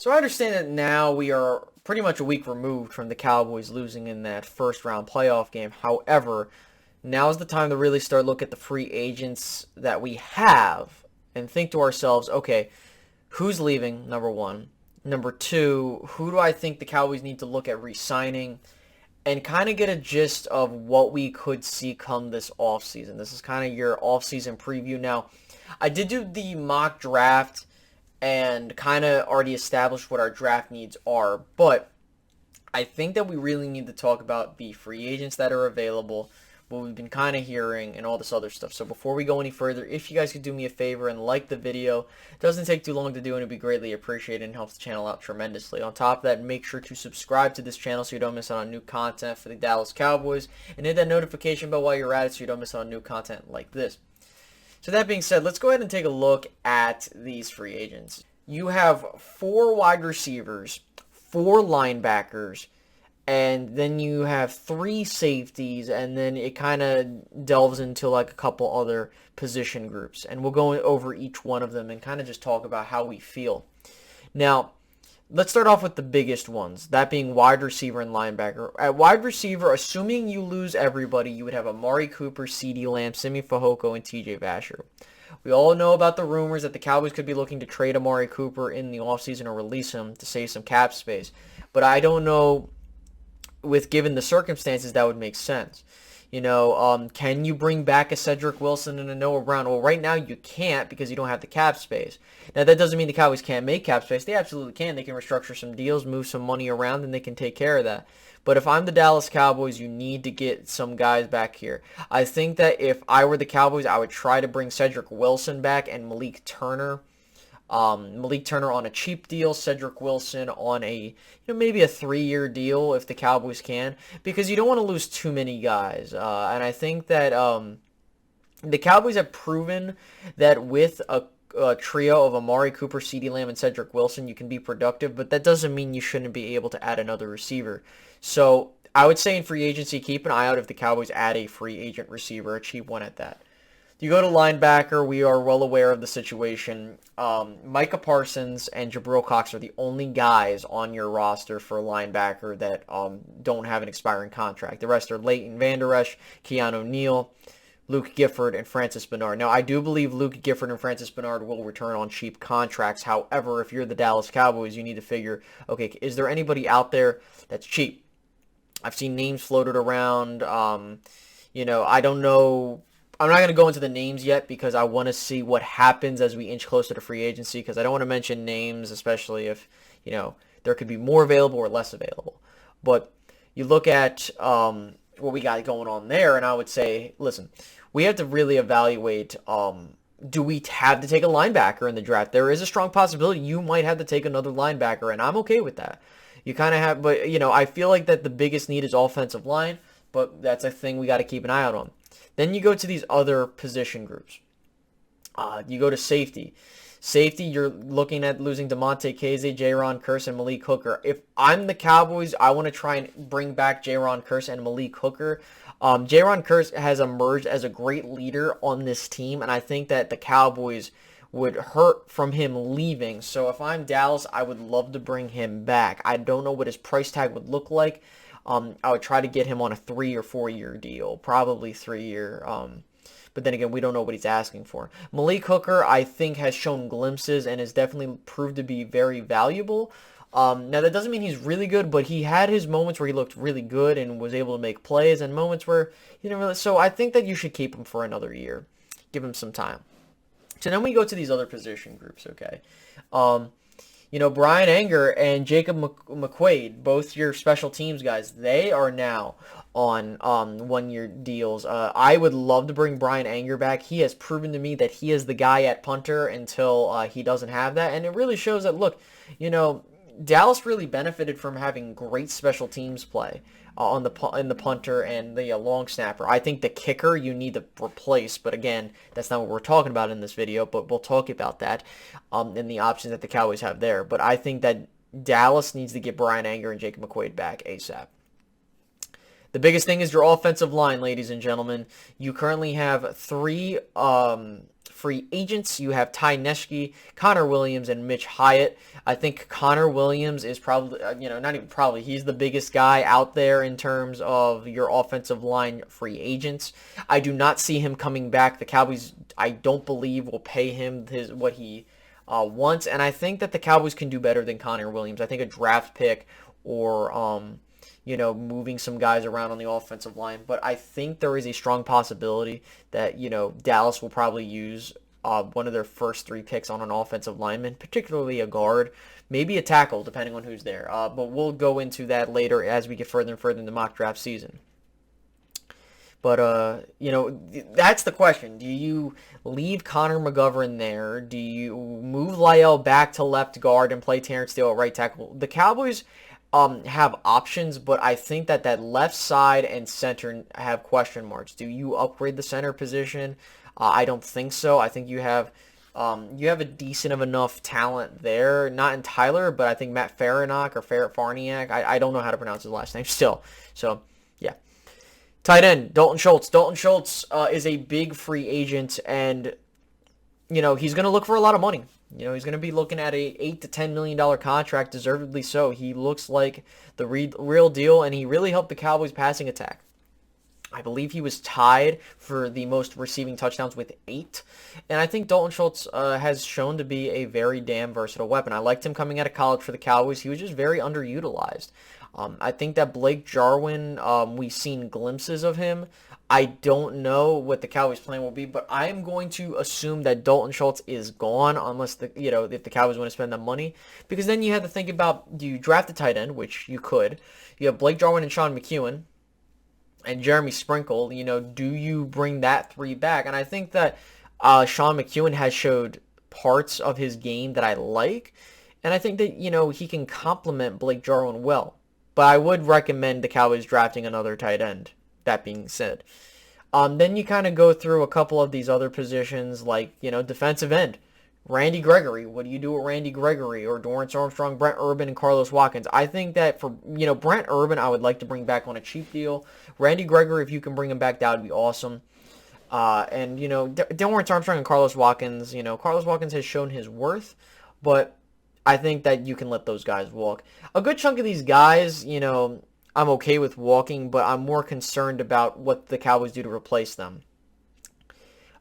So I understand that now we are pretty much a week removed from the Cowboys losing in that first round playoff game. However, now is the time to really start look at the free agents that we have and think to ourselves, okay, who's leaving, number one. Number two, who do I think the Cowboys need to look at re-signing? And kind of get a gist of what we could see come this offseason. This is kind of your offseason preview. Now, I did do the mock draft and kind of already established what our draft needs are, but I think that we really need to talk about the free agents that are available, what we've been kind of hearing, and all this other stuff. So before we go any further, if you guys could do me a favor and like the video, it doesn't take too long to do and it'd be greatly appreciated and helps the channel out tremendously. On top of that, make sure to subscribe to this channel so you don't miss out on new content for the Dallas Cowboys, and hit that notification bell while you're at it so you don't miss out on new content like this. So that being said, let's go ahead and take a look at these free agents. You have 4 wide receivers, 4 linebackers, and then you have 3 safeties, and then it kind of delves into like a couple other position groups. And we'll go over each one of them and kind of just talk about how we feel. Now, let's start off with the biggest ones, that being wide receiver and linebacker. At wide receiver, assuming you lose everybody, you would have Amari Cooper, CeeDee Lamb, Simi Fehoko, and TJ Vasher. We all know about the rumors that the Cowboys could be looking to trade Amari Cooper in the offseason or release him to save some cap space. But I don't know, given the circumstances, that would make sense. You know, can you bring back a Cedric Wilson and a Noah Brown? Well, right now you can't because you don't have the cap space. Now, that doesn't mean the Cowboys can't make cap space. They absolutely can. They can restructure some deals, move some money around, and they can take care of that. But if I'm the Dallas Cowboys, you need to get some guys back here. I think that if I were the Cowboys, I would try to bring Cedric Wilson back and Malik Turner. Malik Turner on a cheap deal, Cedric Wilson on a maybe a 3-year deal if the Cowboys can, because you don't want to lose too many guys. And I think that the Cowboys have proven that with a trio of Amari Cooper, CeeDee Lamb, and Cedric Wilson, you can be productive, but that doesn't mean you shouldn't be able to add another receiver. So I would say in free agency, keep an eye out if the Cowboys add a free agent receiver, a cheap one at that. You go to linebacker, we are well aware of the situation. Micah Parsons and Jabril Cox are the only guys on your roster for linebacker that don't have an expiring contract. The rest are Leighton Vander Esch, Keanu Neal, Luke Gifford, and Francis Bernard. Now, I do believe Luke Gifford and Francis Bernard will return on cheap contracts. However, if you're the Dallas Cowboys, you need to figure, okay, is there anybody out there that's cheap? I've seen names floated around. I don't know. I'm not going to go into the names yet because I want to see what happens as we inch closer to free agency, because I don't want to mention names, especially if, there could be more available or less available. But you look at what we got going on there, and I would say, listen, we have to really evaluate, do we have to take a linebacker in the draft? There is a strong possibility you might have to take another linebacker, and I'm okay with that. You kind of have, but, I feel like that the biggest need is offensive line, but that's a thing we got to keep an eye out on. Then you go to these other position groups. You go to safety. Safety, you're looking at losing DeMonte Casey, Jaron Kearse, and Malik Hooker. If I'm the Cowboys, I want to try and bring back Jaron Kearse and Malik Hooker. Jaron Kearse has emerged as a great leader on this team, and I think that the Cowboys would hurt from him leaving. So if I'm Dallas, I would love to bring him back. I don't know what his price tag would look like. I would try to get him on a 3 or 4 year deal, probably 3-year. But then again, we don't know what he's asking for. Malik Hooker, I think, has shown glimpses and has definitely proved to be very valuable. Now, that doesn't mean he's really good, but he had his moments where he looked really good and was able to make plays, and moments where he didn't really. So I think that you should keep him for another year. Give him some time. So then we go to these other position groups, okay? Brian Anger and Jacob Mcquaid, both your special teams guys, they are now on 1-year deals. I would love to bring Brian Anger back. He has proven to me that he is the guy at punter until he doesn't have that. And it really shows that, look, Dallas really benefited from having great special teams play in the punter and the long snapper. I think the kicker you need to replace, but again, that's not what we're talking about in this video, but we'll talk about that and the options that the Cowboys have there. But I think that Dallas needs to get Brian Anger and Jacob Mcquaid back ASAP. The biggest thing is your offensive line, ladies and gentlemen. You currently have 3 free agents, you have Ty Neshke, Connor Williams, and Mitch Hyatt. I think Connor Williams is probably, not even probably, he's the biggest guy out there in terms of your offensive line free agents. I do not see him coming back. The Cowboys, I don't believe, will pay him what he wants, and I think that the Cowboys can do better than Connor Williams. I think a draft pick or moving some guys around on the offensive line. But I think there is a strong possibility that, Dallas will probably use one of their first 3 picks on an offensive lineman, particularly a guard, maybe a tackle, depending on who's there. But we'll go into that later as we get further and further in the mock draft season. But, that's the question. Do you leave Connor McGovern there? Do you move Lyell back to left guard and play Terrence Steele at right tackle? The Cowboys have options, but I think that left side and center have question marks. Do you upgrade the center position? I don't think so. I think you have a decent of enough talent there. Not in Tyler, but I think Matt Farniak or Farniak. I don't know how to pronounce his last name still. So, yeah. Tight end, Dalton Schultz. Dalton Schultz is a big free agent, and, he's going to look for a lot of money. He's going to be looking at a $8 to $10 million contract, deservedly so. He looks like the real deal, and he really helped the Cowboys' passing attack. I believe he was tied for the most receiving touchdowns with 8. And I think Dalton Schultz has shown to be a very damn versatile weapon. I liked him coming out of college for the Cowboys. He was just very underutilized. I think that Blake Jarwin, we've seen glimpses of him. I don't know what the Cowboys' plan will be, but I am going to assume that Dalton Schultz is gone unless if the Cowboys want to spend the money. Because then you have to think about, do you draft a tight end, which you could. You have Blake Jarwin and Sean McEwen and Jeremy Sprinkle. Do you bring that 3 back? And I think that Sean McEwen has showed parts of his game that I like. And I think that, he can complement Blake Jarwin well. But I would recommend the Cowboys drafting another tight end. That being said, then you kind of go through a couple of these other positions like, defensive end. Randy Gregory. What do you do with Randy Gregory or Dorrance Armstrong, Brent Urban, and Carlos Watkins? I think that for, Brent Urban, I would like to bring back on a cheap deal. Randy Gregory, if you can bring him back, that would be awesome. And, Dorrance Armstrong and Carlos Watkins, Carlos Watkins has shown his worth, but I think that you can let those guys walk. A good chunk of these guys, I'm okay with walking, but I'm more concerned about what the Cowboys do to replace them.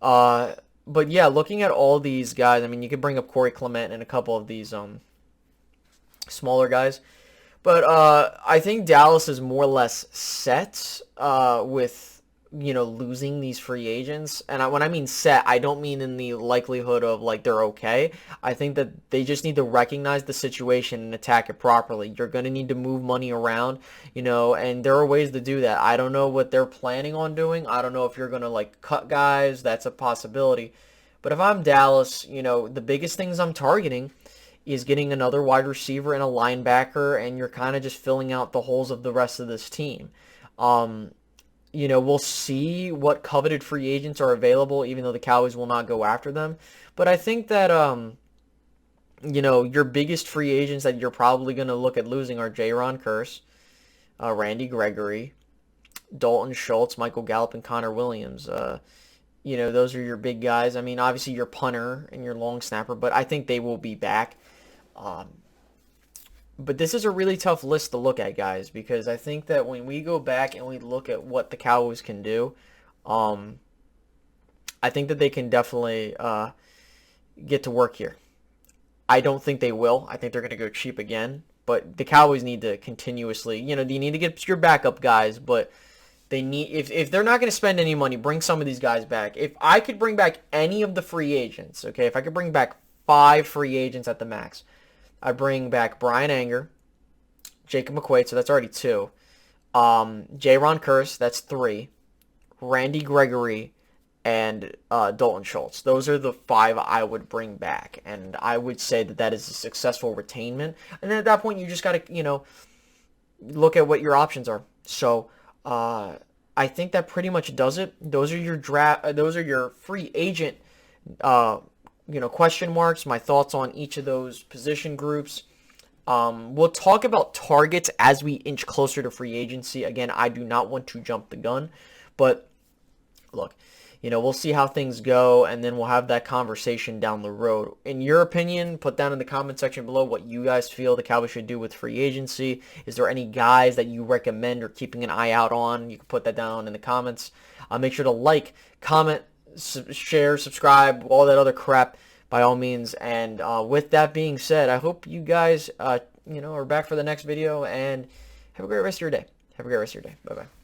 But yeah, looking at all these guys, you could bring up Corey Clement and a couple of these smaller guys. But I think Dallas is more or less set with losing these free agents. And when I mean set, I don't mean in the likelihood of they're okay. I think that they just need to recognize the situation and attack it properly. You're going to need to move money around, and there are ways to do that. I don't know what they're planning on doing. I don't know if you're going to cut guys. That's a possibility. But if I'm Dallas, the biggest things I'm targeting is getting another wide receiver and a linebacker, and you're kind of just filling out the holes of the rest of this team. We'll see what coveted free agents are available, even though the Cowboys will not go after them. But I think that, your biggest free agents that you're probably going to look at losing are Jaron Kearse, Randy Gregory, Dalton Schultz, Michael Gallup, and Connor Williams. Those are your big guys. Obviously your punter and your long snapper, but I think they will be back. But this is a really tough list to look at, guys, because I think that when we go back and we look at what the Cowboys can do, I think that they can definitely get to work here. I don't think they will. I think they're going to go cheap again. But the Cowboys need to continuously, you need to get your backup guys, but they need, if they're not going to spend any money, bring some of these guys back. If I could bring back any of the free agents, okay, if I could bring back 5 free agents at the max, I bring back Brian Anger, Jacob Mcquaid, so that's already 2. Jaron Kearse, that's 3. Randy Gregory, and Dalton Schultz. Those are the 5 I would bring back, and I would say that is a successful retainment. And then at that point, you just got to, look at what your options are. So I think that pretty much does it. Those are your those are your free agent question marks, my thoughts on each of those position groups. We'll talk about targets as we inch closer to free agency. Again, I do not want to jump the gun, but look, we'll see how things go, and then we'll have that conversation down the road. In your opinion, put down in the comment section below what you guys feel the Cowboys should do with free agency. Is there any guys that you recommend or keeping an eye out on? You can put that down in the comments. Make sure to like, comment, share, subscribe, all that other crap by all means. And with that being said, I hope you guys are back for the next video, and have a great rest of your day. Have a great rest of your day. Bye-bye.